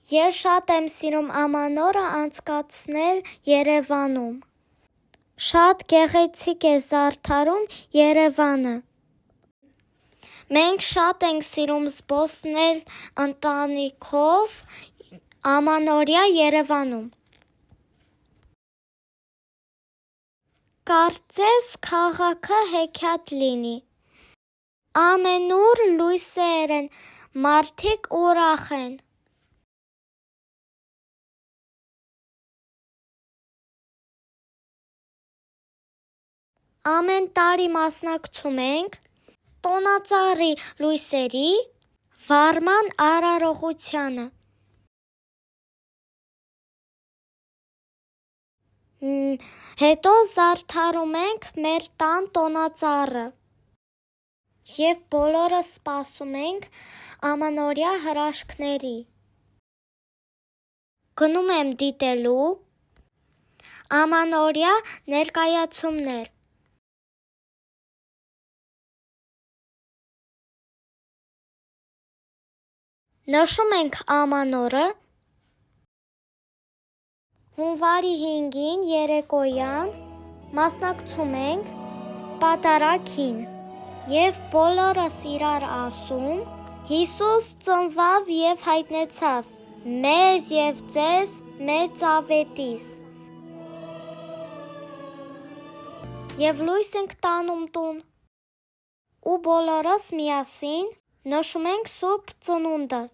Ես շատ եմ սիրում ամանորը անցկացնել Երևանում։ Շատ գեղեցիկ է զարդարում Երևանը։ Մենք շատ ենք սիրում զբոսնել ընտանիքով ամանորյա Երևանում։ Կարծես քաղաքը հեքիաթ լինի։ Ամենուր լույսեր են, մարդիկ ուրախ են։ Ամեն տարի մասնակցում ենք տոնածառի լույսերի վառման արարողությանը։ Հետո զարդարում ենք մեր տան տոնածառը և բոլորը սպասում ենք ամանորյա հրաշքների։ Գնում եմ դիտելու ամանորյա ներկայացումներ։ Նշում ենք ամանորը, հունվարի 5-ին երեկոյան մասնակցում ենք պատարագին և բոլորս իրար ասում Հիսուս ծնվավ և հայտնեցավ մեզ և ձեզ մեծավետիս և լույս ենք տանում տուն ու բոլորս միասին նշում ենք Սուրբ Ծնունդը։